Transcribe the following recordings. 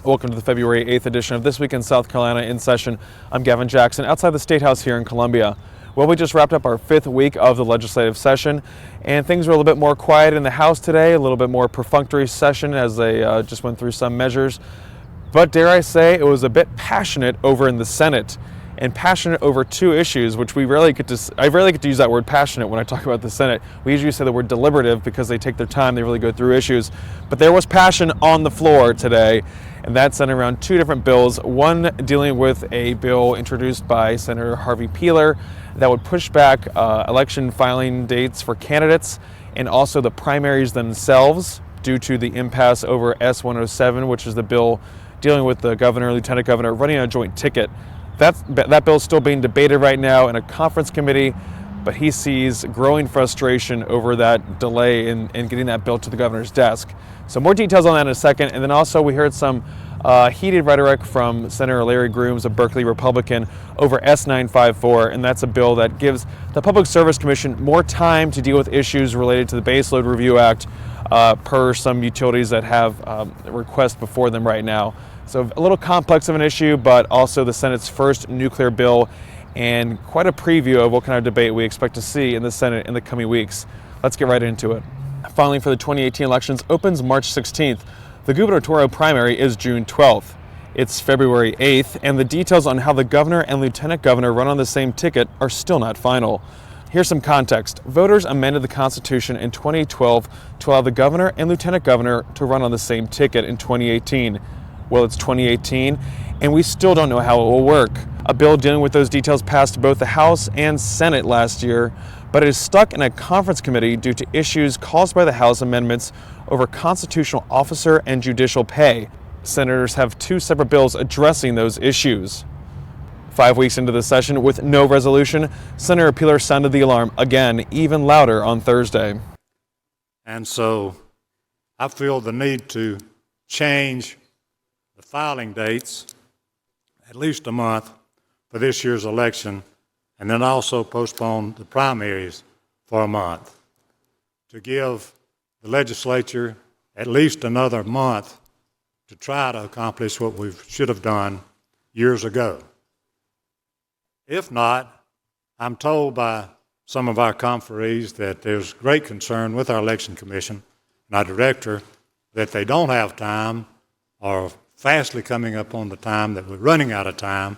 Welcome to the February 8th edition of This Week in South Carolina in Session. I'm Gavin Jackson outside the State House here in Columbia. Well, we just wrapped up our 5th week of the legislative session, and things were a little bit more quiet in the House today, a little bit more perfunctory session as they just went through some measures. But dare I say, it was a bit passionate over in the Senate, and passionate over two issues, which I rarely get to use that word passionate when I talk about the Senate. We usually say the word deliberative because they take their time, they really go through issues. But there was passion on the floor today, and that centered around two different bills. One dealing with a bill introduced by Senator Harvey Peeler that would push back election filing dates for candidates and also the primaries themselves due to the impasse over S-107, which is the bill dealing with the governor, lieutenant governor running on a joint ticket. That bill is still being debated right now in a conference committee, but he sees growing frustration over that delay in getting that bill to the governor's desk. So more details on that in a second. And then also we heard some heated rhetoric from Senator Larry Grooms, a Berkeley Republican, over S-954, and that's a bill that gives the Public Service Commission more time to deal with issues related to the Baseload Review Act per some utilities that have requests before them right now. So a little complex of an issue, but also the Senate's first nuclear bill and quite a preview of what kind of debate we expect to see in the Senate in the coming weeks. Let's get right into it. Filing for the 2018 elections opens March 16th. The gubernatorial primary is June 12th. It's February 8th, and the details on how the governor and lieutenant governor run on the same ticket are still not final. Here's some context. Voters amended the Constitution in 2012 to allow the governor and lieutenant governor to run on the same ticket in 2018. Well, it's 2018, and we still don't know how it will work. A bill dealing with those details passed both the House and Senate last year, but it is stuck in a conference committee due to issues caused by the House amendments over constitutional officer and judicial pay. Senators have two separate bills addressing those issues. 5 weeks into the session with no resolution, Senator Peeler sounded the alarm again, even louder on Thursday. And so I feel the need to change the filing dates at least a month for this year's election, and then also postpone the primaries for a month to give the legislature at least another month to try to accomplish what we should have done years ago. If not, I'm told by some of our conferees that there's great concern with our election commission and our director that they don't have time or fastly coming up on the time that we're running out of time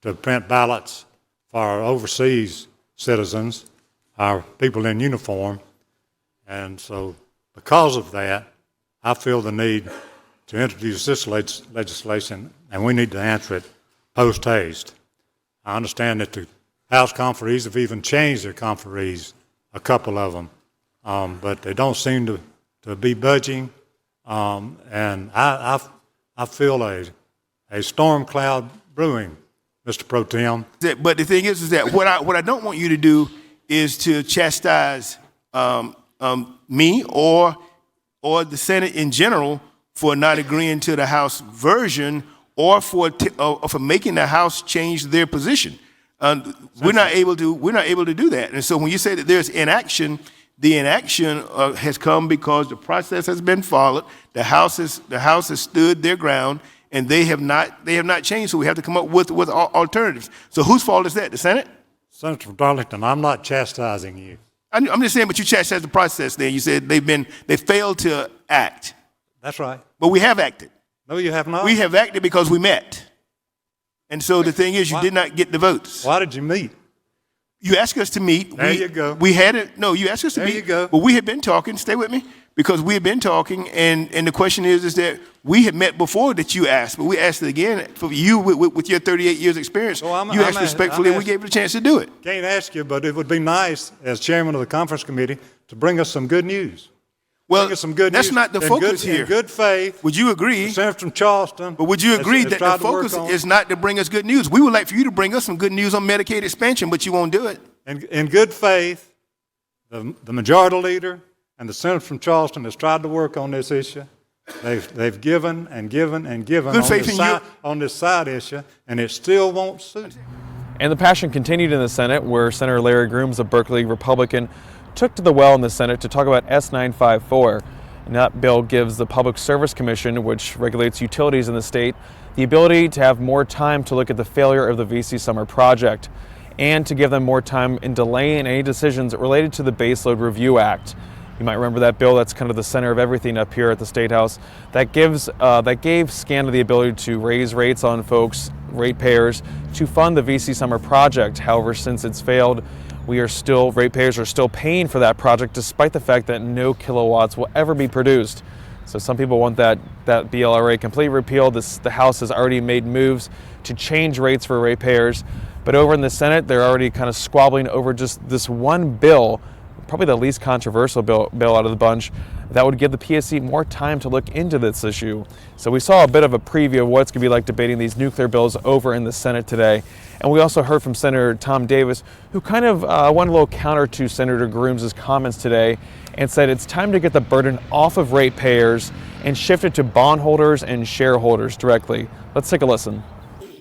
to print ballots for our overseas citizens, our people in uniform. And so because of that, I feel the need to introduce this legislation, and we need to answer it post haste. I understand that the House conferees have even changed their conferees, a couple of them, but they don't seem to be budging, and I feel a storm cloud brewing, Mr. Pro Tem. But the thing is that what I don't want you to do is to chastise me or the Senate in general for not agreeing to the House version or for making the House change their position. We're not able to do that. And so when you say that there's inaction, the inaction has come because the process has been followed. The House has stood their ground, and they have not changed. So we have to come up with alternatives. So whose fault is that? The Senate? Senator Darlington, I'm not chastising you. I'm just saying, but you chastised the process. There, you said they failed to act. That's right. But we have acted. No, you have not. We have acted because we met. And so the thing is, you did not get the votes. Why did you meet? You asked us to meet. There you go. We had it. No, you asked us to meet. There you go. But we had been talking. Stay with me. Because we had been talking, and the question is that we had met before that you asked, but we asked it again for you with your 38 years experience. Well, you asked respectfully, and we gave you a chance to do it. Can't ask you, but it would be nice, as chairman of the conference committee, to bring us some good news. Well, bring us some good that's news. not the focus here. In good faith. Would you agree? The senator from Charleston. But would you agree that the focus is not to bring us good news? We would like for you to bring us some good news on Medicaid expansion, but you won't do it. In good faith, the majority leader and the senator from Charleston has tried to work on this issue. They've given and given and given on this side issue, and it still won't suit. And the passion continued in the Senate, where Senator Larry Grooms, a Berkeley Republican, took to the well in the Senate to talk about S-954. And that bill gives the Public Service Commission, which regulates utilities in the state, the ability to have more time to look at the failure of the VC Summer project and to give them more time in delaying any decisions related to the Baseload Review Act. You might remember that bill that's kind of the center of everything up here at the State House. That gave SCANA the ability to raise rates on folks, ratepayers, to fund the VC Summer project. However, since it's failed, ratepayers are still paying for that project despite the fact that no kilowatts will ever be produced. So some people want that BLRA completely repealed. The House has already made moves to change rates for ratepayers. But over in the Senate, they're already kind of squabbling over just this one bill, probably the least controversial bill out of the bunch, that would give the PSC more time to look into this issue. So we saw a bit of a preview of what it's going to be like debating these nuclear bills over in the Senate today. And we also heard from Senator Tom Davis, who kind of went a little counter to Senator Grooms' comments today and said it's time to get the burden off of ratepayers and shift it to bondholders and shareholders directly. Let's take a listen.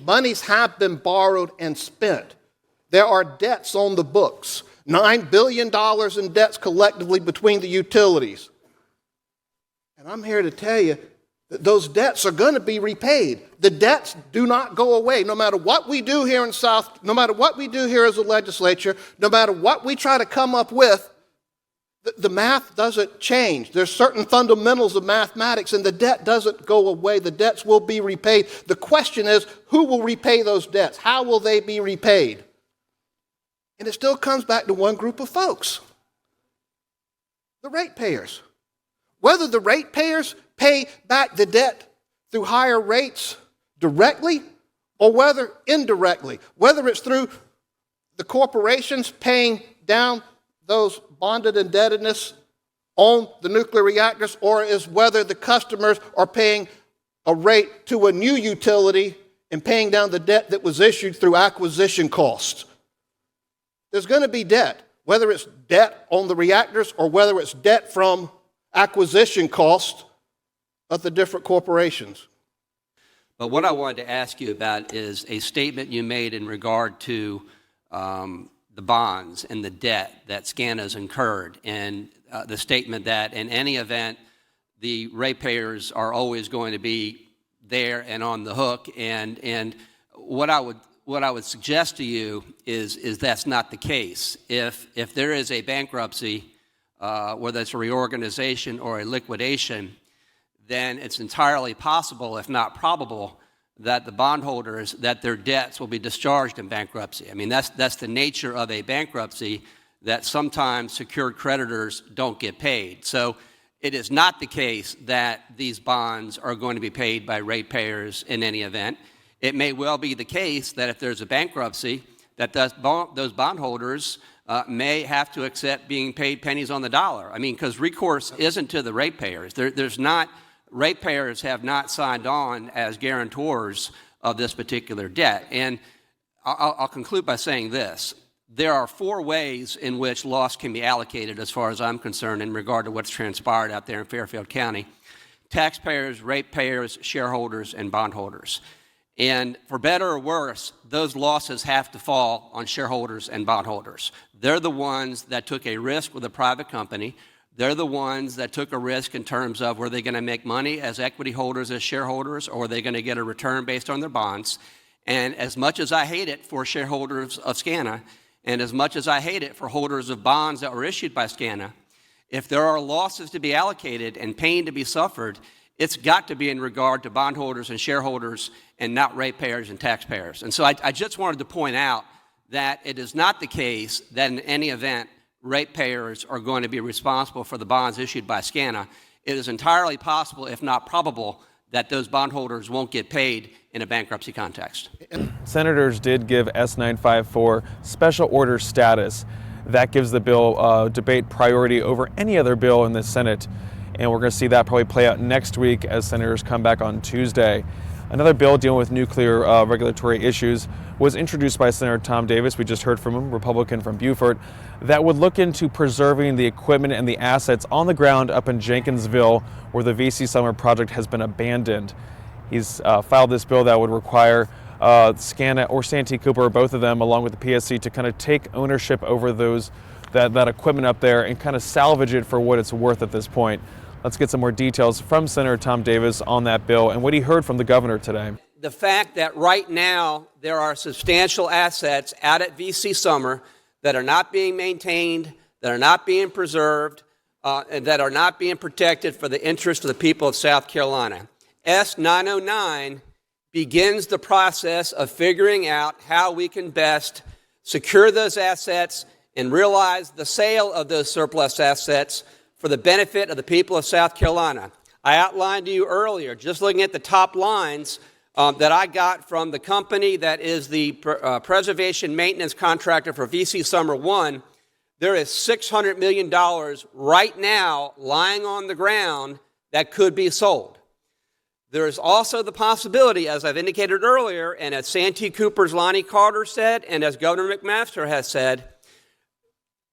Monies have been borrowed and spent. There are debts on the books, $9 billion in debts collectively between the utilities. And I'm here to tell you that those debts are going to be repaid. The debts do not go away. No matter what we do here in South, no matter what we do here as a legislature, no matter what we try to come up with, the math doesn't change. There's certain fundamentals of mathematics, and the debt doesn't go away. The debts will be repaid. The question is, who will repay those debts? How will they be repaid? And it still comes back to one group of folks, the ratepayers. Whether the ratepayers pay back the debt through higher rates directly or whether indirectly, whether it's through the corporations paying down those bonded indebtedness on the nuclear reactors, or is whether the customers are paying a rate to a new utility and paying down the debt that was issued through acquisition costs. There's going to be debt, whether it's debt on the reactors or whether it's debt from acquisition costs of the different corporations. But what I wanted to ask you about is a statement you made in regard to the bonds and the debt that SCANA has incurred, and the statement that in any event, the ratepayers are always going to be there and on the hook. And what I would suggest to you is that's not the case. If there is a bankruptcy, whether it's a reorganization or a liquidation, then it's entirely possible, if not probable, that the bondholders, that their debts will be discharged in bankruptcy. I mean, that's the nature of a bankruptcy, that sometimes secured creditors don't get paid. So it is not the case that these bonds are going to be paid by ratepayers in any event. It may well be the case that if there's a bankruptcy, that those bondholders may have to accept being paid pennies on the dollar. I mean, because recourse isn't to the ratepayers. Ratepayers have not signed on as guarantors of this particular debt. And I'll conclude by saying this. There are 4 ways in which loss can be allocated, as far as I'm concerned, in regard to what's transpired out there in Fairfield County: taxpayers, ratepayers, shareholders, and bondholders. And for better or worse, those losses have to fall on shareholders and bondholders. They're the ones that took a risk with a private company. They're the ones that took a risk in terms of, were they going to make money as equity holders, as shareholders, or are they going to get a return based on their bonds? And as much as I hate it for shareholders of SCANA, and as much as I hate it for holders of bonds that were issued by SCANA, if there are losses to be allocated and pain to be suffered, it's got to be in regard to bondholders and shareholders and not ratepayers and taxpayers. And so I just wanted to point out that it is not the case that in any event ratepayers are going to be responsible for the bonds issued by SCANA. It is entirely possible, if not probable, that those bondholders won't get paid in a bankruptcy context. Senators did give S954 special order status. That gives the bill debate priority over any other bill in the Senate. And we're going to see that probably play out next week as senators come back on Tuesday. Another bill dealing with nuclear regulatory issues was introduced by Senator Tom Davis. We just heard from him, Republican from Beaufort, that would look into preserving the equipment and the assets on the ground up in Jenkinsville, where the VC Summer project has been abandoned. He's filed this bill that would require SCANA or Santee Cooper, both of them, along with the PSC, to kind of take ownership over that equipment up there and kind of salvage it for what it's worth at this point. Let's get some more details from Senator Tom Davis on that bill and what he heard from the governor today. The fact that right now there are substantial assets out at VC Summer that are not being maintained, that are not being preserved, and that are not being protected for the interest of the people of South Carolina. S909 begins the process of figuring out how we can best secure those assets and realize the sale of those surplus assets for the benefit of the people of South Carolina. I outlined to you earlier, just looking at the top lines that I got from the company that is the preservation maintenance contractor for VC Summer 1, there is $600 million right now lying on the ground that could be sold. There is also the possibility, as I've indicated earlier, and as Santee Cooper's Lonnie Carter said, and as Governor McMaster has said,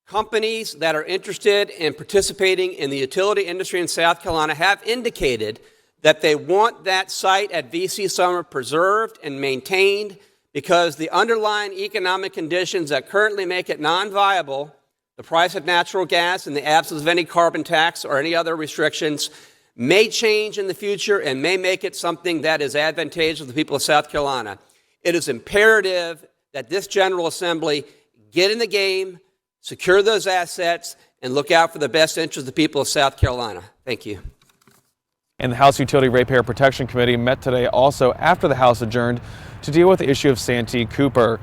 companies that are interested in participating in the utility industry in South Carolina have indicated that they want that site at VC Summer preserved and maintained because the underlying economic conditions that currently make it non-viable, the price of natural gas in the absence of any carbon tax or any other restrictions, may change in the future and may make it something that is advantageous to the people of South Carolina. It is imperative that this General Assembly get in the game, secure those assets, and look out for the best interests of the people of South Carolina. Thank you. And the House Utility Ratepayer Protection Committee met today also after the House adjourned to deal with the issue of Santee Cooper.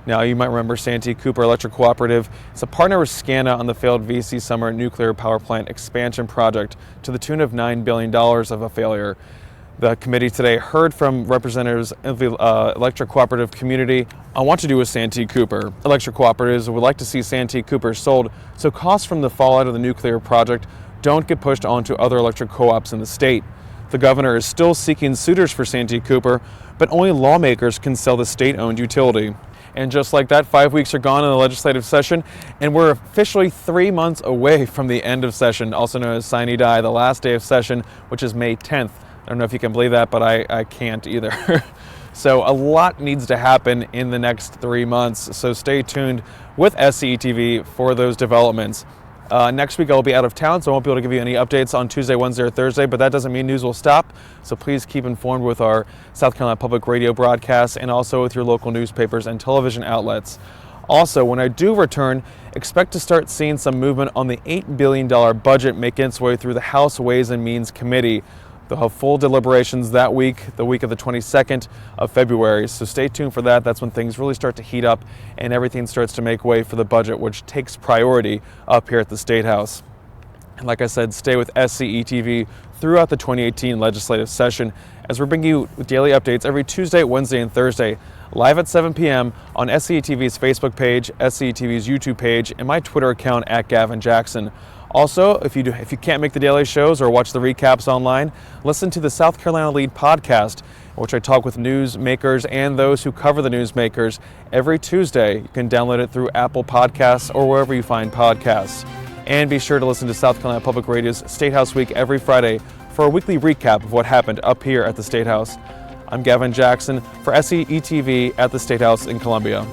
Now, you might remember Santee Cooper Electric Cooperative. It's a partner with SCANA on the failed VC Summer nuclear power plant expansion project to the tune of $9 billion of a failure. The committee today heard from representatives of the electric cooperative community on what to do with Santee Cooper. Electric cooperatives would like to see Santee Cooper sold so costs from the fallout of the nuclear project don't get pushed onto other electric co-ops in the state. The governor is still seeking suitors for Santee Cooper, but only lawmakers can sell the state-owned utility. And just like that, 5 weeks are gone in the legislative session, and we're officially 3 months away from the end of session, also known as sine die, the last day of session, which is May 10th. I don't know if you can believe that, but I can't either. So a lot needs to happen in the next 3 months, so stay tuned with SCETV for those developments. Next week I'll be out of town, so I won't be able to give you any updates on Tuesday, Wednesday, or Thursday, but that doesn't mean news will stop. So please keep informed with our South Carolina Public Radio broadcasts and also with your local newspapers and television outlets. Also, when I do return, expect to start seeing some movement on the $8 billion budget making its way through the House Ways and Means Committee. They'll have full deliberations that week, the week of the 22nd of February. So stay tuned for that. That's when things really start to heat up and everything starts to make way for the budget, which takes priority up here at the State House. And like I said, stay with SCETV throughout the 2018 legislative session as we're bringing you daily updates every Tuesday, Wednesday, and Thursday, live at 7 p.m. on SCETV's Facebook page, SCETV's YouTube page, and my Twitter account at Gavin Jackson. Also, if you can't make the daily shows or watch the recaps online, listen to the South Carolina Lead podcast, in which I talk with newsmakers and those who cover the newsmakers every Tuesday. You can download it through Apple Podcasts or wherever you find podcasts. And be sure to listen to South Carolina Public Radio's State House Week every Friday for a weekly recap of what happened up here at the State House. I'm Gavin Jackson for SCETV at the State House in Columbia.